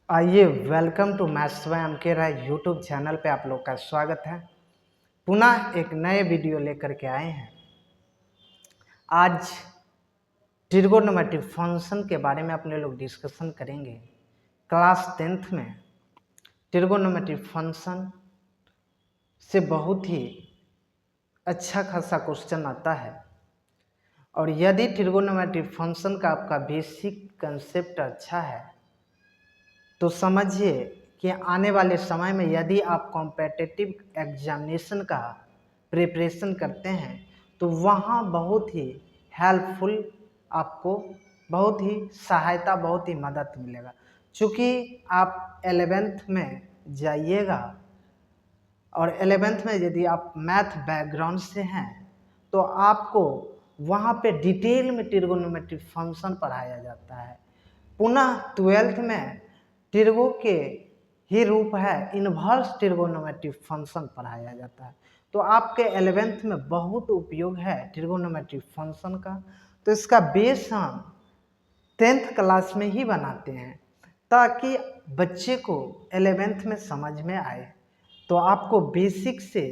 आइए welcome to maths by M K Rai YouTube channel पे आप लोग का स्वागत है। पुनः एक नए वीडियो लेकर के आए हैं। आज ट्रिगोनोमेट्रिक फंक्शन के बारे में अपने लोग डिस्कशन करेंगे। क्लास 10th में ट्रिगोनोमेट्रिक फंक्शन से बहुत ही अच्छा खासा क्वेश्चन आता है और यदि ट्रिगोनोमेट्रिक फंक्शन का आपका बेसिक कंसेप्ट अच्छा है तो समझिए कि आने वाले समय में यदि आप कॉम्पिटिटिव एग्जामिनेशन का प्रिपरेशन करते हैं तो वहाँ बहुत ही हेल्पफुल आपको बहुत ही सहायता बहुत ही मदद मिलेगा। चूँकि आप 11th में जाइएगा और 11th में यदि आप मैथ बैकग्राउंड से हैं तो आपको वहाँ पे डिटेल में ट्रिगोनोमेट्रिक फंक्शन पढ़ाया जाता है। पुनः 12th में ट्रिगो के ही रूप है इन्वर्स ट्रिगोनोमेट्रिक फंक्शन पढ़ाया जाता है। तो आपके 11th में बहुत उपयोग है ट्रिगोनोमेट्रिक फंक्शन का। तो इसका बेस हम 10th क्लास में ही बनाते हैं ताकि बच्चे को 11th में समझ में आए। तो आपको बेसिक से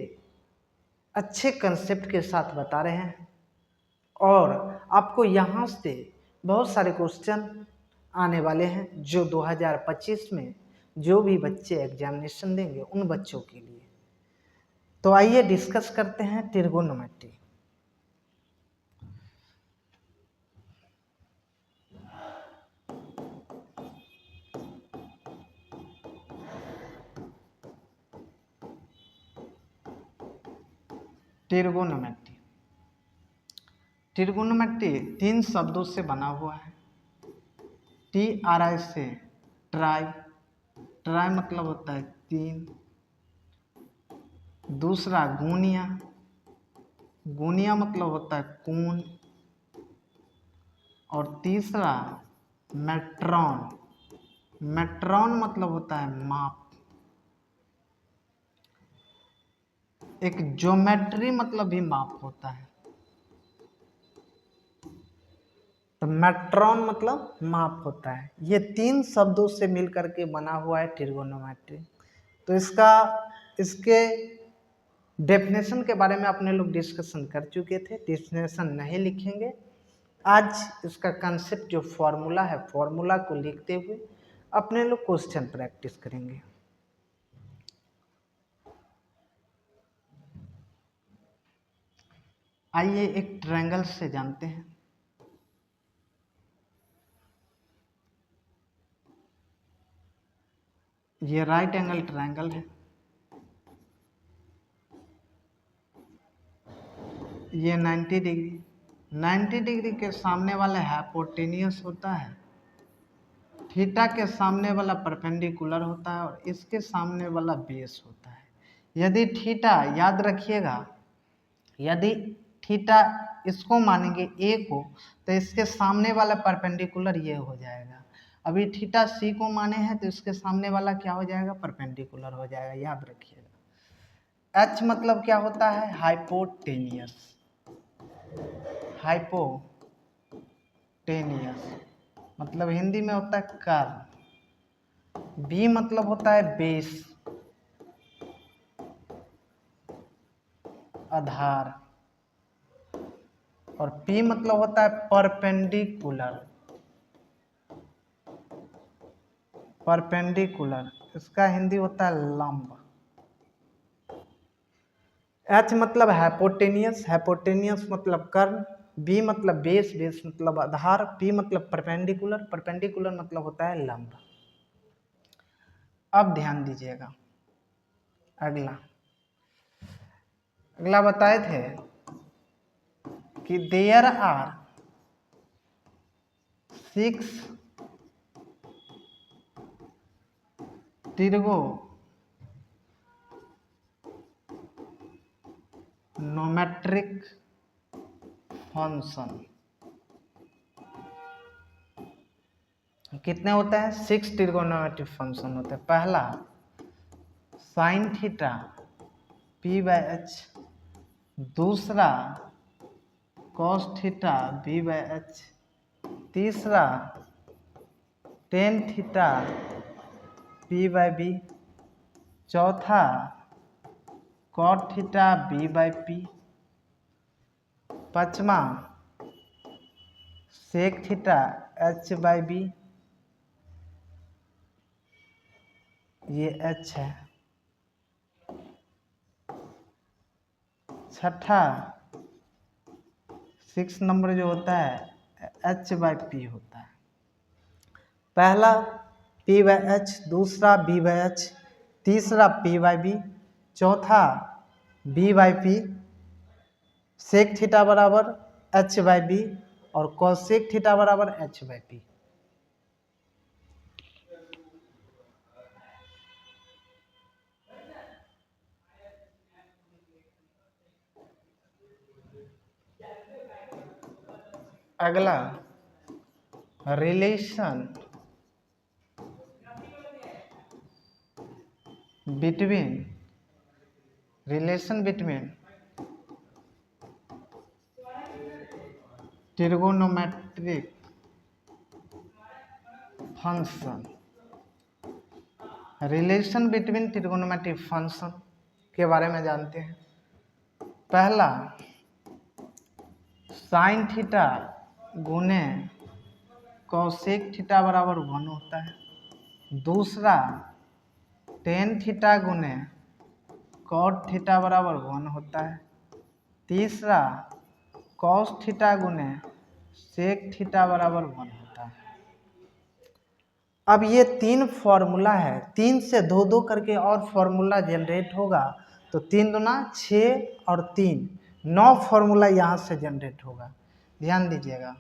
अच्छे कंसेप्ट के साथ बता रहे हैं और आपको यहाँ से बहुत सारे क्वेश्चन आने वाले हैं जो 2025 में जो भी बच्चे एग्जामिनेशन देंगे उन बच्चों के लिए। तो आइए डिस्कस करते हैं ट्रिगोनोमेट्री। ट्रिगोनोमेट्री ट्रिगोनोमेट्री 3 शब्दों से बना हुआ है। TRI से ट्राई, ट्राई मतलब होता है 3। दूसरा गुनिया, गुनिया मतलब होता है कोण। और तीसरा मेट्रॉन, मेट्रॉन मतलब होता है माप। एक ज्योमेट्री मतलब भी माप होता है। तो मेट्रॉन मतलब माप होता है। ये 3 शब्दों से मिलकर के बना हुआ है ट्रिगोनोमेट्री। तो इसके डेफिनेशन के बारे में अपने लोग डिस्कशन कर चुके थे, डेफिनेशन नहीं लिखेंगे। आज इसका कंसेप्ट जो फॉर्मूला है, फॉर्मूला को लिखते हुए अपने लोग क्वेश्चन प्रैक्टिस करेंगे। आइए एक ट्रायंगल से जानते हैं। ये राइट एंगल ट्रायंगल है। ये 90 डिग्री, 90 डिग्री के सामने वाला हाइपोटेनियस होता है, थीटा के सामने वाला परपेंडिकुलर होता है और इसके सामने वाला बेस होता है। यदि थीटा, याद रखिएगा, यदि थीटा इसको मानेंगे ए को तो इसके सामने वाला परपेंडिकुलर ये हो जाएगा। अभी थीटा सी को माने हैं तो इसके सामने वाला क्या हो जाएगा, परपेंडिकुलर हो जाएगा, याद रखिएगा। एच मतलब क्या होता है, हाइपोटेनियस, हाइपोटेनियस मतलब हिंदी में होता है कर्व। बी मतलब होता है बेस, आधार। और पी मतलब होता है परपेंडिकुलर, परपेंडिकुलर इसका हिंदी होता है लंब। एच मतलब हाइपोटेनियस, हाइपोटेनियस मतलब कर्व। बी मतलब बेस, बेस मतलब आधार। पी मतलब परपेंडिकुलर, परपेंडिकुलर मतलब होता है लंब। अब ध्यान दीजिएगा, अगला अगला बताए थे कि देयर आर 6 ट्रिगोनोमेट्रिक फंक्शन। कितने होते हैं, 6 ट्रिगोनोमेट्रिक फंक्शन होते हैं। पहला sine theta P by H, दूसरा cos theta B by H, तीसरा टेन थीटा p/b, चौथा cot थीटा b/p, पांचवा sec थीटा h/b, ये h है, छठा 6 नंबर जो होता है h/p होता है। पहला p/h, दूसरा b/h, तीसरा p/b, चौथा b/p, sec थीटा बराबर h/b और cosec थीटा बराबर h/p। अगला relation between trigonometric function, relation between trigonometric function के बारे में जानते हैं। पहला साइन थीटा गुने कॉसेक थीटा बराबर 1 होता है। दूसरा टेन थीटा गुने कॉट थीटा बराबर 1 होता है। तीसरा कॉस थीटा गुने सेक थीटा बराबर 1 होता है। अब ये 3 फॉर्मूला है, 3 से 2 करके और फॉर्मूला जनरेट होगा, तो 3 दूना 6 और 3 9 फॉर्मूला यहाँ से जनरेट होगा। ध्यान दीजिएगा,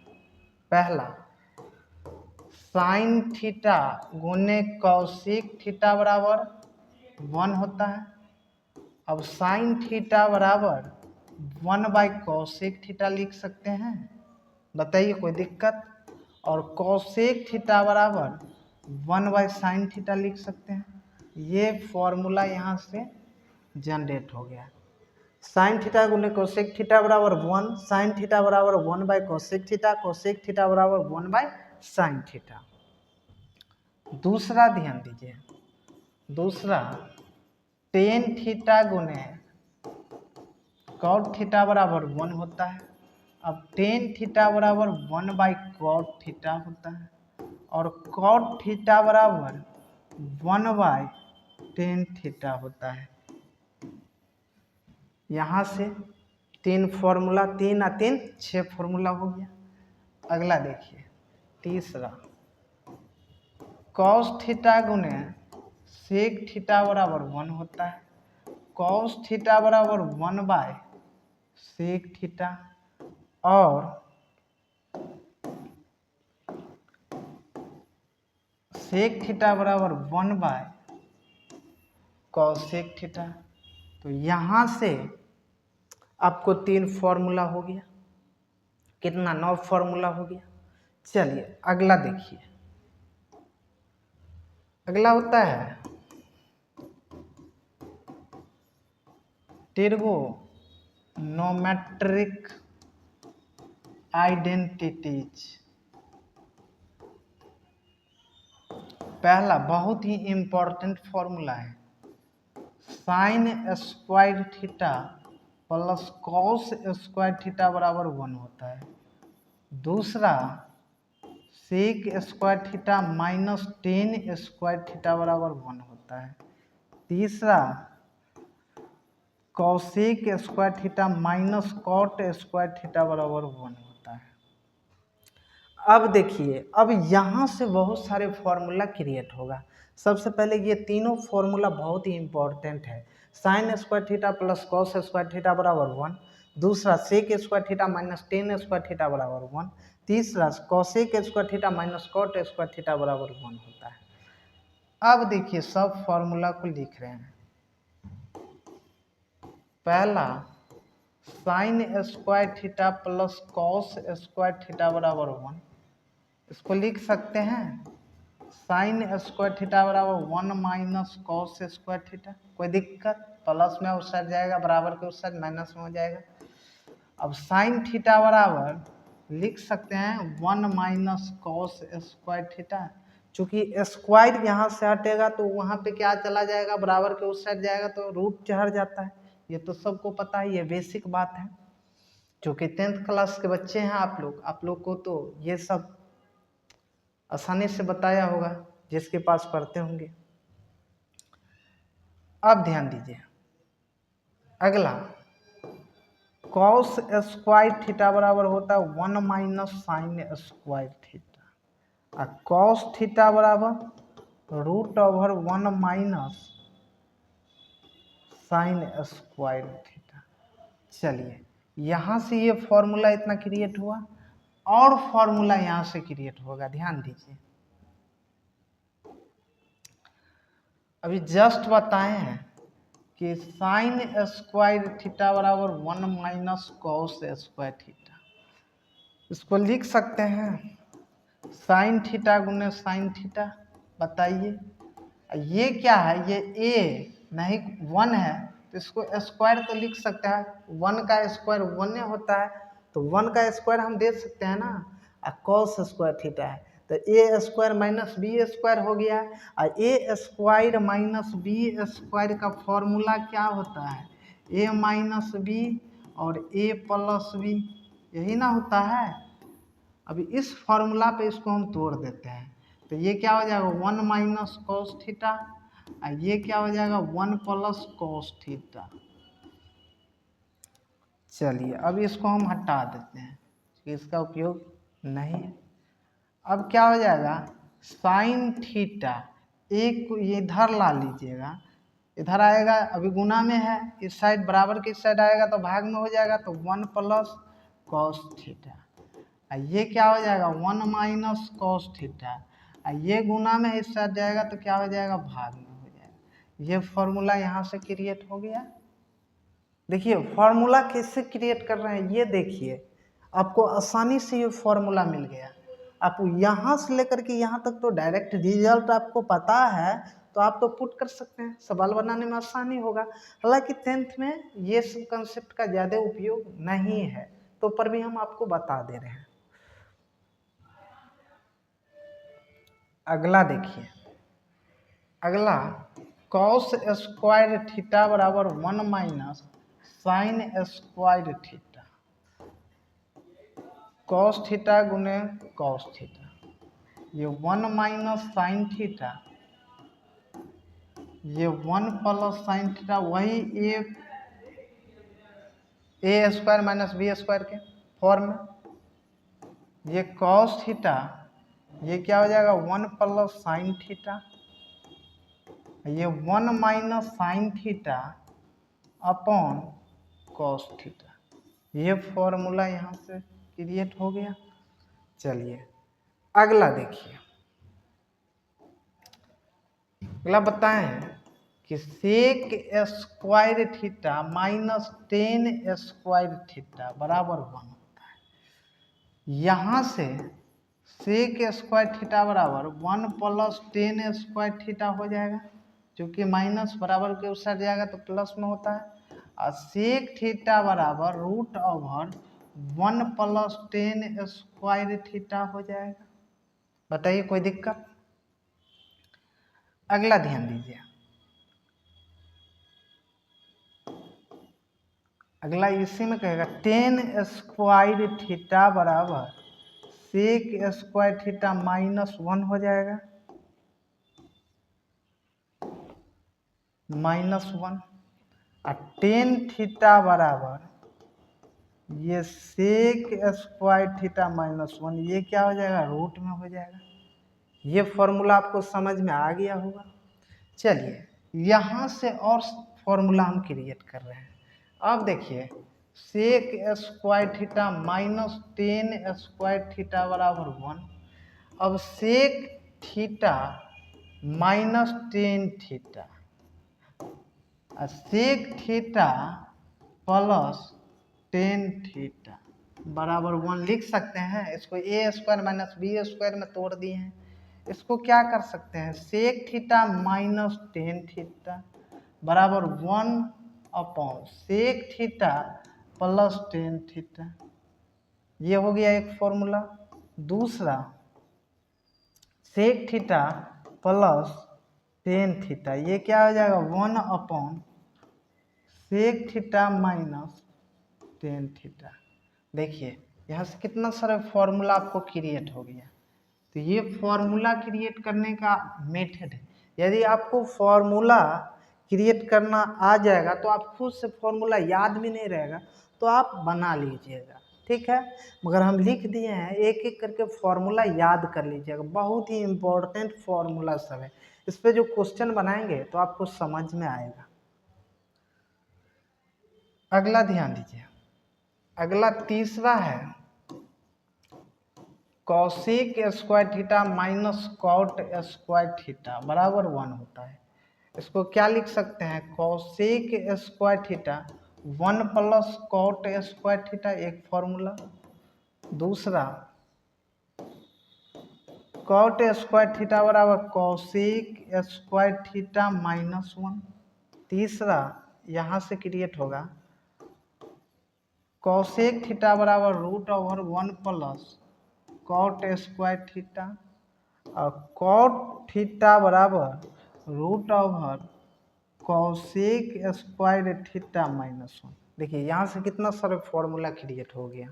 पहला साइन थीटा गुने कॉसेक थीटा बराबर 1 होता है। अब साइन थीटा बराबर 1/कॉसेक थीटा लिख सकते हैं, बताइए कोई दिक्कत। और कॉसेक थीटा बराबर 1/साइन थीटा लिख सकते हैं। ये फॉर्मूला यहाँ से जनरेट हो गया। साइन थीटा गुने कोसेक थीटा बराबर 1, साइन थीटा बराबर 1/कोसेक थीटा, कोसेक थीटा बराबर 1/साइन थीटा। दूसरा ध्यान दीजिए, दूसरा टेन थीटा गुने कॉट थीटा बराबर 1 होता है। अब टेन थीटा बराबर 1/कॉट थीटा होता है और कॉट थीटा बराबर 1/टेन थीटा होता है। यहाँ से 3 फॉर्मूला, 3 और 3 6 फॉर्मूला हो गया। अगला देखिए, तीसरा कॉस थीटा गुने सेक थीटा बराबर 1 होता है। कॉस थीटा बराबर 1/सेक थीटा और सेक थीटा बराबर 1/कॉसेक थीटा। तो यहाँ से आपको 3 फॉर्मूला हो गया, कितना 9 फॉर्मूला हो गया। चलिए अगला देखिए, अगला होता है ट्रिगोनोमेट्रिक आइडेंटिटीज। पहला बहुत ही इंपॉर्टेंट फॉर्मूला है, sine square theta plus cos square theta बराबर 1 होता है। दूसरा sec square theta minus tan square theta बराबर 1 होता है। तीसरा cosec square theta minus cot square theta बराबर 1 होता है। अब देखिए, अब यहाँ से बहुत सारे फॉर्मूला क्रिएट होगा। सबसे पहले ये तीनों फॉर्मूला बहुत ही इंपॉर्टेंट है, sine square theta plus cos square theta बराबर 1, दूसरा sec square theta minus tan square theta बराबर 1, तीसरा cosec square theta minus cot square theta बराबर 1 होता है। अब देखिए सब फॉर्मूला को लिख रहे हैं। पहला sign square theta plus cos square theta बराबर 1, इसको लिख सकते हैं साइन स्क्वायर थीटा बराबर 1 माइनस कॉस स्क्वायर थीटा। कोई दिक्कत, प्लस में उस साइड जाएगा, बराबर के उस साइड माइनस में हो जाएगा। अब साइन थीटा बराबर लिख सकते हैं 1 माइनस कॉस स्क्वायर थीटा, चूंकि स्क्वायर यहाँ से हटेगा तो वहाँ पे क्या चला जाएगा, बराबर के उस साइड जाएगा तो रूट चढ़ जाता है। ये तो सबको पता है, ये बेसिक बात है। चूँकि 10th क्लास के बच्चे हैं आप लोग को तो ये सब आसानी से बताया होगा, जिसके पास पढ़ते होंगे। अब ध्यान दीजिए, अगला कॉस स्क्वायर थीटा बराबर होता है 1 माइनस साइन स्क्वायर थीटा, और कॉस थीटा बराबर root over 1 minus sine square theta. चलिए, यहाँ से ये फॉर्मूला इतना क्रिएट हुआ, और फॉर्मूला यहाँ से क्रिएट होगा। ध्यान दीजिए, अभी जस्ट बताए हैं कि साइन स्क्वायर थीटा बराबर 1 माइनस कॉस स्क्वायर थीटा। इसको लिख सकते हैं साइन थीटा गुने साइन थीटा। बताइए, ये क्या है, ये ए नहीं 1 है, तो इसको स्क्वायर तो लिख सकते हैं। 1 का स्क्वायर 1 होता है, तो 1 का स्क्वायर हम दे सकते हैं ना। और कॉस स्क्वायर थीटा है तो ए स्क्वायर माइनस बी स्क्वायर हो गया। और ए स्क्वायर माइनस बी स्क्वायर का फॉर्मूला क्या होता है, ए माइनस बी और ए प्लस बी, यही ना होता है। अभी इस फॉर्मूला पे इसको हम तोड़ देते हैं, तो ये क्या हो जाएगा 1 माइनस कॉस थीटा, और ये क्या हो जाएगा 1 प्लस कॉस थीटा। चलिए, अब इसको हम हटा देते हैं कि इसका उपयोग नहीं है। अब क्या हो जाएगा साइन थीटा, एक को ये इधर ला लीजिएगा, इधर आएगा, अभी गुना में है, इस साइड बराबर की साइड आएगा तो भाग में हो जाएगा, तो 1 प्लस कॉस थीटा। ये क्या हो जाएगा 1 माइनस कॉस थीटा, ये गुना में इस साइड जाएगा तो क्या हो जाएगा, भाग में हो जाएगा। ये फॉर्मूला यहाँ से क्रिएट हो गया। देखिए फॉर्मूला कैसे क्रिएट कर रहे हैं, ये देखिए, आपको आसानी से ये फॉर्मूला मिल गया। आप यहाँ से लेकर के यहाँ तक तो डायरेक्ट रिजल्ट आपको पता है, तो आप तो पुट कर सकते हैं, सवाल बनाने में आसानी होगा। हालांकि 10th में ये सब कंसेप्ट का ज़्यादा उपयोग नहीं है, तो पर भी हम आपको बता दे रहे हैं। अगला देखिए, अगला कॉस स्क्वायर थीटा बराबर 1 minus sine square theta. Cos theta गुने कॉस थीटा, ये 1 माइनस साइन थीटा, ये 1 प्लस साइन थीटा, वही ए स्क्वायर माइनस बी स्क्वायर के फॉर्म में। ये कॉस थीटा, ये क्या हो जाएगा 1 प्लस साइन थीटा, ये 1 minus sine theta upon cos theta. ये फॉर्मूला यहाँ से क्रिएट हो गया। चलिए अगला देखिए, अगला बताएं कि sec square theta minus 10 square theta बराबर 1 होता है। यहाँ से सेक स्क्वायर थीटा बराबर 1 प्लस 10 स्क्वायर थीटा हो जाएगा, क्योंकि माइनस बराबर के उस साइड जाएगा तो प्लस में होता है। और सेक थीटा बराबर root over 1 plus 10 square theta हो जाएगा। बताइए कोई दिक्कत। अगला ध्यान दीजिए, अगला इसी में कहेगा 10 स्क्वायर थीटा बराबर सेक स्क्वायर थीटा माइनस 1 हो जाएगा, -1। और 10 थीटा बराबर ये सेक स्क्वायर थीटा -1, ये क्या हो जाएगा रूट में हो जाएगा। ये फॉर्मूला आपको समझ में आ गया होगा। चलिए यहाँ से और फॉर्मूला हम क्रिएट कर रहे हैं। अब देखिए sec square theta minus 10 square theta बराबर 1। अब sec theta minus 10 theta, sec theta plus 10 theta बराबर 1 लिख सकते हैं। इसको A square minus B square में तोड़ दिए हैं। इसको क्या कर सकते हैं, सेक थीटा माइनस 10 थीटा बराबर 1 upon sec theta plus 10 theta. ये हो गया एक फॉर्मूला। दूसरा sec theta plus tan theta, ये क्या हो जाएगा 1 sec theta minus tan theta. देखिए यहाँ से कितना सारा फॉर्मूला आपको क्रिएट हो गया। तो ये फॉर्मूला क्रिएट करने का मेथड है। यदि आपको फॉर्मूला क्रिएट करना आ जाएगा तो आप खुद से फॉर्मूला याद भी नहीं रहेगा तो आप बना लीजिएगा, ठीक है। मगर हम लिख दिए हैं, एक एक करके फॉर्मूला याद कर लीजिएगा, बहुत ही इम्पोर्टेंट फॉर्मूला सब है। इस पे जो क्वेश्चन बनाएंगे तो आपको समझ में आएगा। अगला ध्यान दीजिए, अगला तीसरा है cosec square theta minus cot square theta बराबर 1 होता है। इसको क्या लिख सकते हैं, cosec square theta 1 plus cot square theta, एक फॉर्मूला। दूसरा कॉट स्क्वायर थीटा बराबर कॉसेक स्क्वायर थीटा माइनस 1। तीसरा यहाँ से क्रिएट होगा कॉसेक थीटा बराबर root over 1 plus cot square theta, और कॉट थीटा बराबर root over cosec square theta minus 1। देखिए यहाँ से कितना सारा फॉर्मूला क्रिएट हो गया।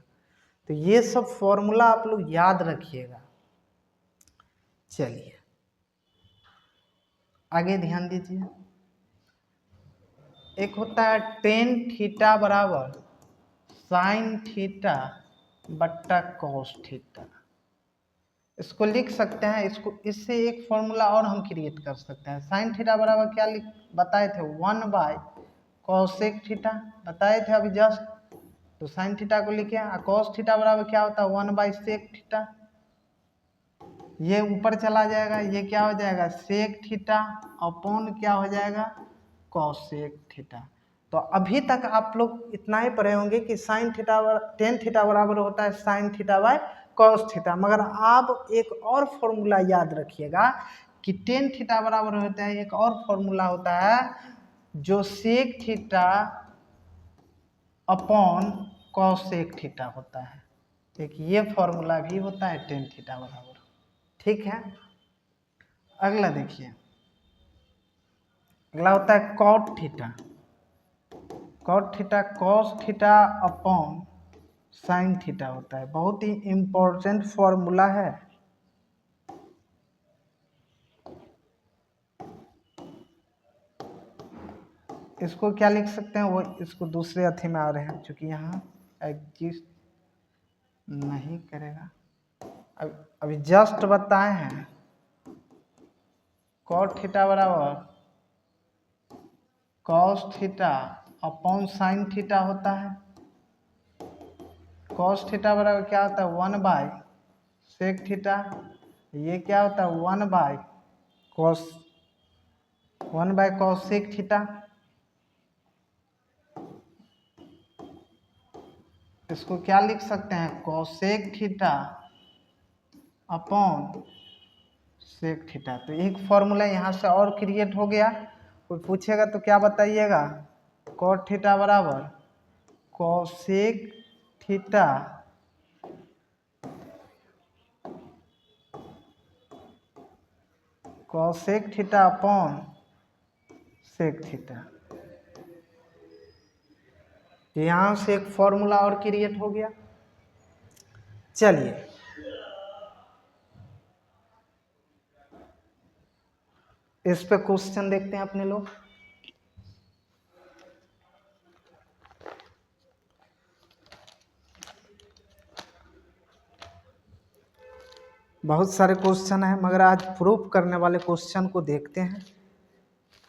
तो ये सब फॉर्मूला आप लोग याद रखिएगा। चलिए आगे ध्यान दीजिए, एक होता है टेन थीटा बराबर साइन थीटा बट्टा कॉस थीटा। इसको लिख सकते हैं, इसको इससे एक फॉर्मूला और हम क्रिएट कर सकते हैं। साइन थीटा बराबर क्या बताए थे, 1 बाय कॉसेक थीटा बताए थे अभी जस्ट। तो साइन थीटा को लिखे, और कॉस थीटा बराबर क्या होता है 1 बाय सेक थीटा। ये ऊपर चला जाएगा, ये क्या हो जाएगा सेक थीटा अपॉन क्या हो जाएगा कॉसेक थीटा। तो अभी तक आप लोग इतना ही पढ़े होंगे कि साइन थीटा टेन थीटा बराबर होता है sine theta by cos theta. मगर आप एक और फॉर्मूला याद रखिएगा कि टेन थीटा बराबर होता है, एक और फॉर्मूला होता है जो sec theta upon cosec theta होता है। एक ये फॉर्मूला भी होता है टेन थीटा बराबर, ठीक है। अगला देखिए, अगला होता है cot theta. Cot theta cos theta upon sine theta होता है, बहुत ही इंपॉर्टेंट फॉर्मूला है। इसको क्या लिख सकते हैं, वो इसको दूसरे अथी में आ रहे हैं क्योंकि यहाँ एग्जिस्ट नहीं करेगा। अभी जस्ट बताए हैं कॉट थीटा बराबर cos theta upon sine theta होता है। कॉस थीटा बराबर क्या होता है 1 बाय सेक थीटा, ये क्या होता है 1 बाय कॉसेक थीटा। इसको क्या लिख सकते हैं cosec theta upon sec theta. तो एक फॉर्मूला यहाँ से और क्रिएट हो गया। कोई पूछेगा तो क्या बताइएगा, कॉट थीटा बराबर cosec theta cosec theta upon sec theta. यहाँ से एक फॉर्मूला और क्रिएट हो गया। चलिए इस पे क्वेश्चन देखते हैं अपने लोग। बहुत सारे क्वेश्चन हैं मगर आज प्रूफ करने वाले क्वेश्चन को देखते हैं,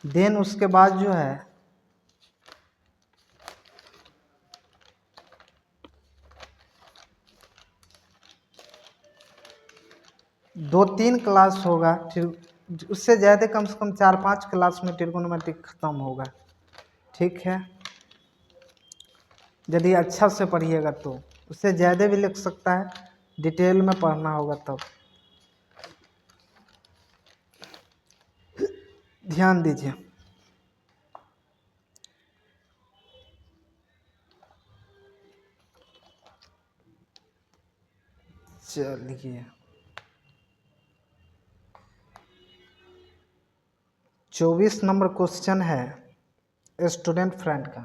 देन उसके बाद जो है दो तीन क्लास होगा, फिर उससे ज़्यादा कम से कम 4-5 क्लास में ट्रिगोनोमेट्रिक ख़त्म होगा, ठीक है। यदि अच्छा से पढ़िएगा तो उससे ज़्यादा भी लग सकता है, डिटेल में पढ़ना होगा तब। ध्यान दीजिए, चलिए 24 नंबर क्वेश्चन है स्टूडेंट फ्रेंड का।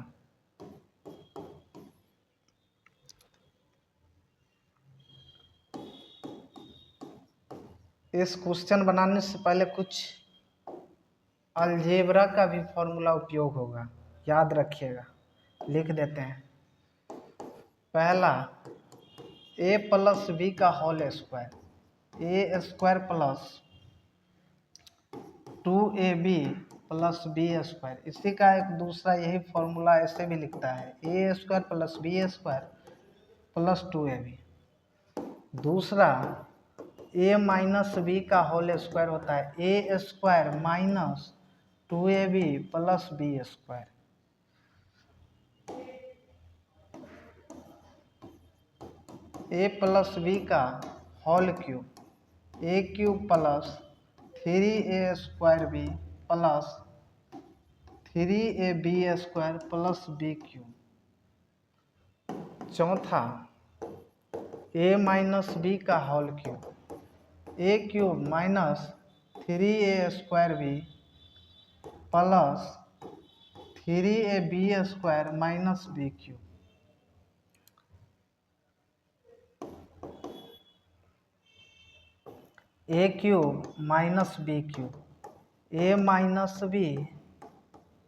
इस क्वेश्चन बनाने से पहले कुछ अलजेब्रा का भी फॉर्मूला उपयोग होगा, याद रखिएगा। लिख देते हैं। पहला a प्लस बी का whole square, A square plus 2ab plus B square. इसी का एक दूसरा यही फॉर्मूला ऐसे भी लिखता है, A square plus B square plus 2ab। दूसरा a माइनस बी का होल स्क्वायर होता है, A square minus 2ab plus B square. a plus B का whole cube, A cube plus 3a square B plus 3ab square plus B cube. चौथा a minus B का whole cube, A cube minus 3a square B plus 3ab square minus B cube. A cube minus B cube, A minus B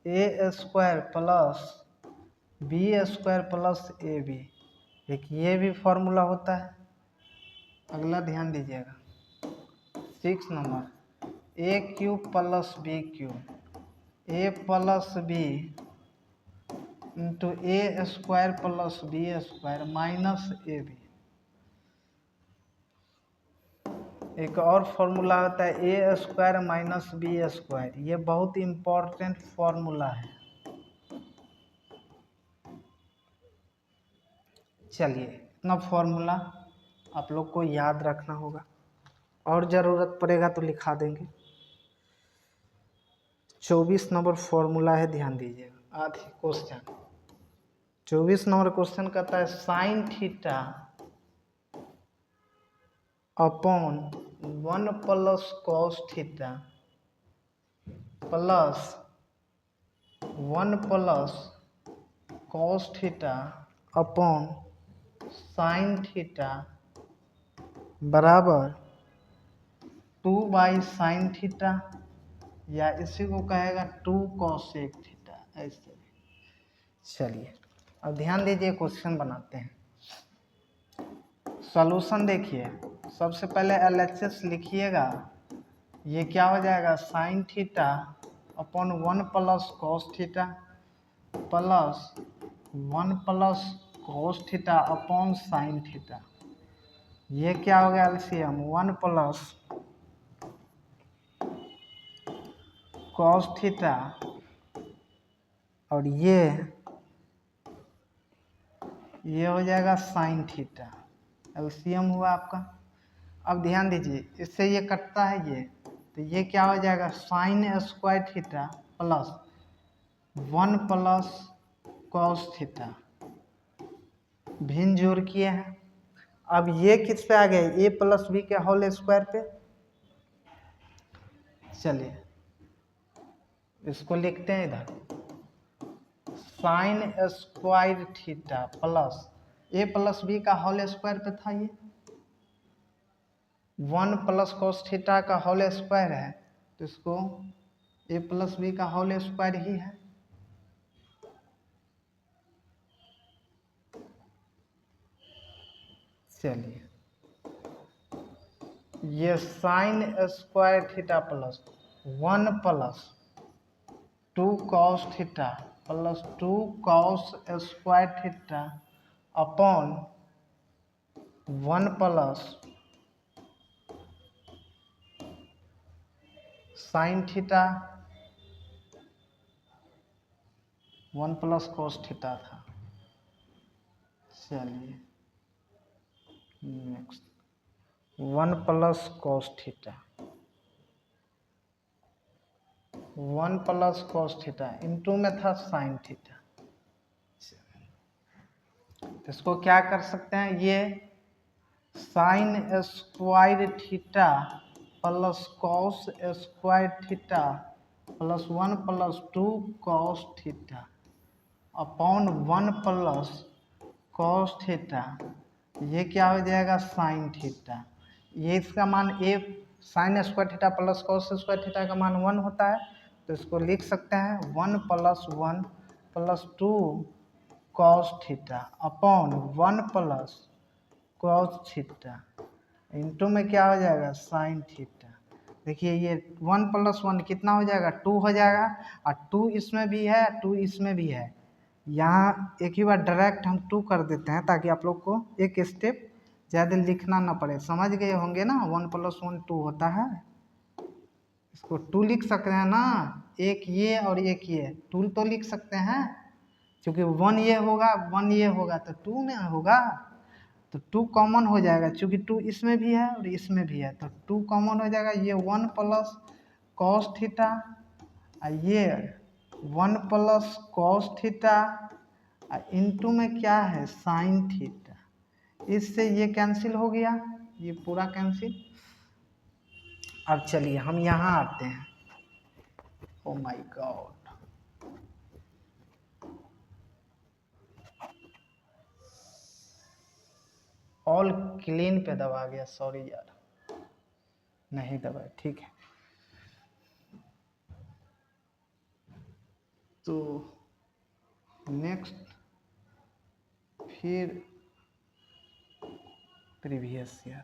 A square plus B square plus A B. एक ये भी formula होता है। अगला ध्यान दीजिएगा, 6 number A cube plus B cube, A plus B into A square plus B square minus A B. एक और फॉर्मूला होता है A square minus B square. ये बहुत इम्पोर्टेंट फॉर्मूला है। चलिए, इतना फॉर्मूला आप लोग को याद रखना होगा, और ज़रूरत पड़ेगा तो लिखा देंगे। 24 नंबर फॉर्मूला है, ध्यान दीजिएगा। आधी क्वेश्चन 24 नंबर क्वेश्चन कहता है sine theta upon 1 plus cos theta plus 1 plus cos theta upon sine theta बराबर 2 बाई साइन थीटा, या इसी को कहेगा 2 कॉसेक थीटा, ऐसे। चलिए, अब ध्यान दीजिए, क्वेश्चन बनाते हैं। सॉल्यूशन देखिए, सबसे पहले LHS लिखिएगा। ये क्या हो जाएगा, sine theta upon 1 plus cos theta plus 1 plus cos theta upon sine theta. ये क्या हो गया एलसीएम, 1 प्लस कॉस थीटा और ये हो जाएगा साइन थीटा। एलसीएम हुआ आपका। अब ध्यान दीजिए, इससे ये कटता है ये, तो ये क्या हो जाएगा, sign square theta plus 1 plus cos theta. भिन्न जोड़ किए हैं। अब ये किस पे आ गए, ए प्लस बी के होल स्क्वायर पे। चलिए, इसको लिखते हैं इधर, साइन स्क्वायर थीटा प्लस ए प्लस बी का होल स्क्वायर पे था ये, 1 प्लस कॉस थीटा का होल स्क्वायर है, तो इसको ए प्लस बी का होल स्क्वायर ही है। चलिए, ये sine square theta plus 1 plus 2 cos theta plus 2 cos square theta upon 1 plus sine theta, 1 plus cos theta था। चलिए next, 1 plus cos theta, 1 plus cos theta into में था sine theta. तो इसको क्या कर सकते हैं, ये sine square theta plus cos square theta plus 1 plus 2 cos theta upon 1 plus cos theta, ये क्या हो जाएगा साइन थीटा। ये इसका मान ए sine square theta plus cos square theta का मान 1 होता है, तो इसको लिख सकते हैं 1 plus 1 plus 2 cos theta upon 1 plus cos theta into में क्या हो जाएगा साइन थीटा। देखिए ये 1 प्लस 1 कितना हो जाएगा 2 हो जाएगा, और 2 इसमें भी है 2 इसमें भी है। यहाँ एक ही बार डायरेक्ट हम 2 कर देते हैं ताकि आप लोग को एक स्टेप ज़्यादा लिखना ना पड़े। समझ गए होंगे ना, 1 प्लस 1 2 होता है। इसको 2 लिख सकते हैं ना, एक ये और एक ये 2 तो लिख सकते हैं, क्योंकि 1 ये होगा 1 ये होगा तो 2 में होगा, तो 2 कॉमन हो जाएगा, क्योंकि 2 इसमें भी है और इसमें भी है, तो 2 कॉमन हो जाएगा। ये 1 प्लस कॉस थीटा और ये 1 प्लस कॉस थीटा इंटू में क्या है साइन थीटा। इससे ये कैंसिल हो गया, ये पूरा कैंसिल। अब चलिए हम यहाँ आते हैं। Oh my God, all clean पे दबा गया, सॉरी यार, नहीं दबाए, ठीक है। तो नेक्स्ट फिर प्रीवियस ईयर,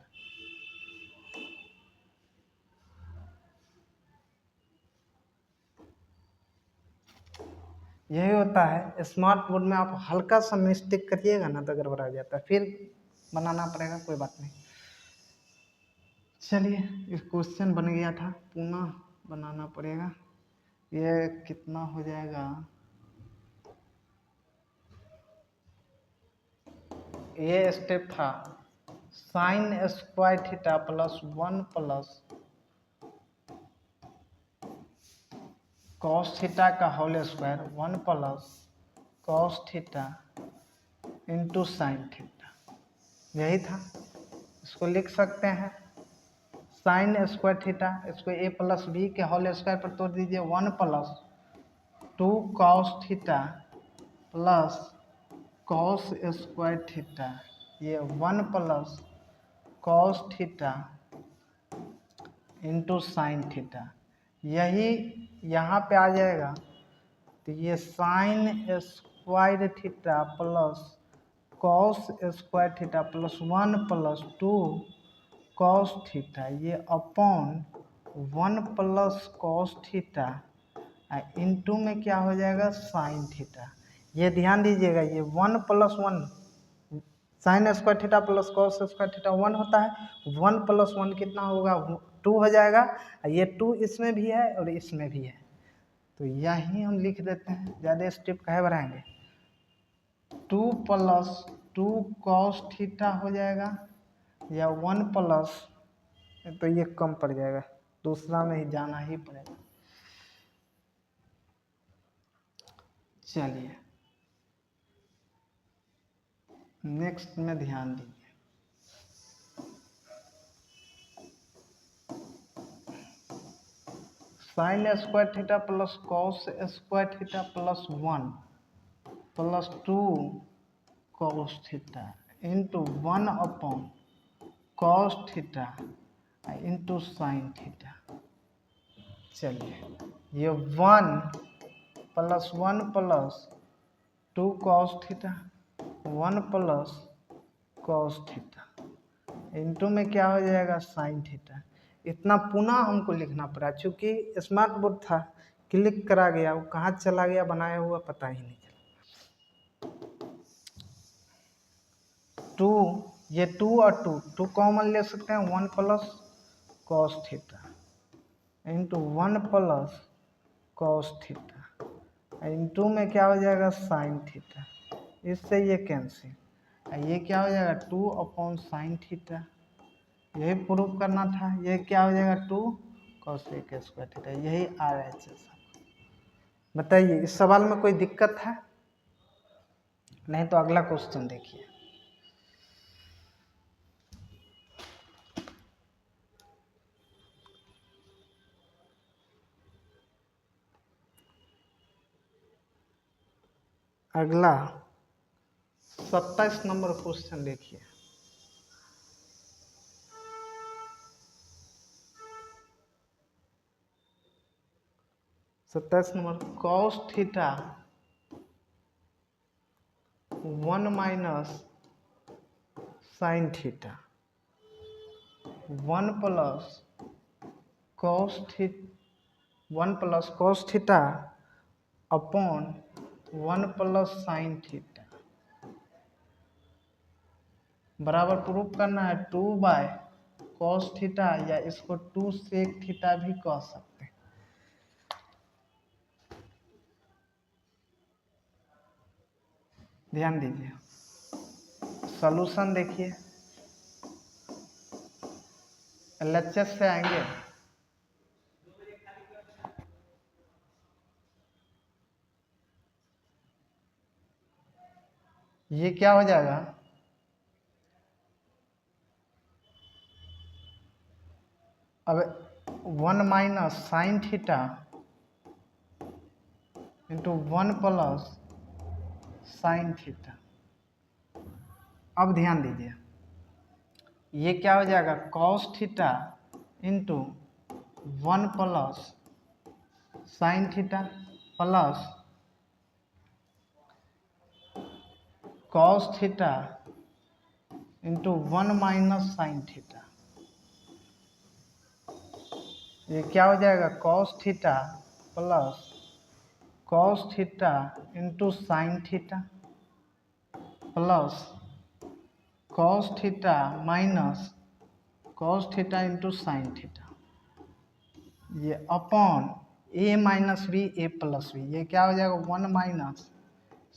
यही होता है स्मार्ट बोर्ड में। आप हल्का सा मिस्टेक करिएगा ना तो गड़बड़ा जाता है, फिर बनाना पड़ेगा, कोई बात नहीं। चलिए इस क्वेश्चन बन गया था, पुनः बनाना पड़ेगा। ये कितना हो जाएगा, ये स्टेप था sine square theta plus 1 plus cos theta का whole square 1 plus cos theta into sine theta, यही था। इसको लिख सकते हैं साइन स्क्वायर थीटा, इसको ए प्लस बी के होल स्क्वायर पर तोड़ दीजिए, 1 plus 2 cos theta plus cos square theta, ये 1 plus cos theta into sine theta, यही यहाँ पे आ जाएगा। तो ये sine square theta plus cos square theta plus 1 plus 2 cos theta, ये upon 1 plus cos theta into में क्या हो जाएगा साइन थीटा। ये ध्यान दीजिएगा, ये 1 plus 1 sign square theta plus cos square theta 1 होता है, 1 प्लस 1 कितना होगा 2 हो जाएगा, ये 2 इसमें भी है और इसमें भी है, तो यही हम लिख देते हैं, ज़्यादा स्टेप काहे बढ़ाएंगे। 2 प्लस 2 कॉस थीटा हो जाएगा, या 1 प्लस, तो ये कम पड़ जाएगा, दूसरा में ही जाना ही पड़ेगा। चलिए नेक्स्ट में ध्यान दीजिए, sign square theta plus cos square theta plus 1 plus 2 cos theta into 1 upon cos theta into sine theta. चलिए ये 1 plus 1 plus 2 cos theta 1 plus cos theta into में क्या हो जाएगा साइन थीटा। इतना पुनः हमको लिखना पड़ा, चूँकि स्मार्ट बोर्ड था, क्लिक करा गया, वो कहाँ चला गया बनाया हुआ पता ही नहीं चला। 2, ये 2 और 2 कॉमन ले सकते हैं, 1 plus cos theta into 1 plus cos theta into में क्या हो जाएगा साइन थीटा, इससे ये कैंसिल, ये क्या हो जाएगा 2 अपॉन साइन थीटा, यही प्रूफ करना था। ये क्या हो जाएगा 2 cos a स्क्वायर थीटा, यही RHS। बताइए इस सवाल में कोई दिक्कत है? नहीं तो अगला क्वेश्चन देखिए। अगला 27 नंबर क्वेश्चन देखिए। सत्ताईस number, cos theta 1 minus sine theta 1 plus cos theta upon 1 plus sine theta बराबर प्रूफ करना है 2 बाय कॉस थीटा, या इसको 2 सेक थीटा भी कह सकते हैं। ध्यान दीजिए, सॉल्यूशन देखिए, एलएचएस से आएंगे। ये क्या हो जाएगा, अब 1 minus sine theta into 1 plus sine theta. अब ध्यान दीजिए, ये क्या हो जाएगा, cos theta into 1 plus sine theta plus cos theta into 1 minus sign theta. ये क्या हो जाएगा, cos theta plus cos theta into sine theta plus cos theta minus cos theta into sine theta, ये अपॉन ए minus B ए plus B. ये क्या हो जाएगा, 1 minus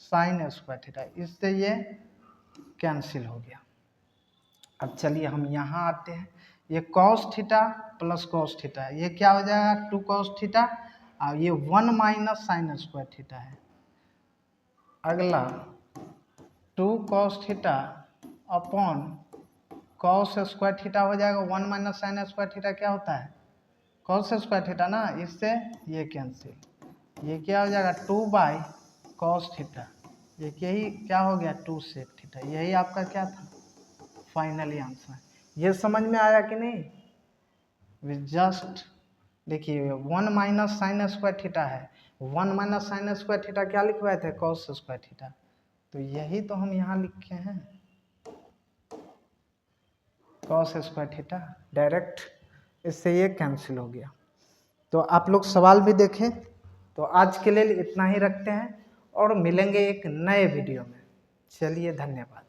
sine square theta, इससे ये कैंसिल हो गया। अब चलिए हम यहाँ आते हैं, ये cos theta plus cos theta है, ये क्या हो जाएगा 2 कॉस थीटा, और ये 1 माइनस साइन स्क्वायर थीटा है। अगला 2 cos theta upon cos square theta हो जाएगा, 1 माइनस साइन स्क्वायर थीटा क्या होता है, कॉस स्क्वायर थीटा ना, इससे ये कैंसिल। ये क्या हो जाएगा 2 बाई कॉस थीटा, ये यही क्या हो गया 2 सेक थीटा। यही आपका क्या था, फाइनली आंसर। ये समझ में आया कि नहीं, जस्ट देखिए 1 माइनस साइन स्क्वायर थीटा है, 1 माइनस साइन स्क्वायर थीटा क्या लिखवाए थे, कॉस स्क्वायर थीटा, तो यही तो हम यहाँ लिखे हैं कॉस स्क्वायर थीटा डायरेक्ट, इससे ये कैंसिल हो गया। तो आप लोग सवाल भी देखें। तो आज के लिए इतना ही रखते हैं और मिलेंगे एक नए वीडियो में। चलिए धन्यवाद।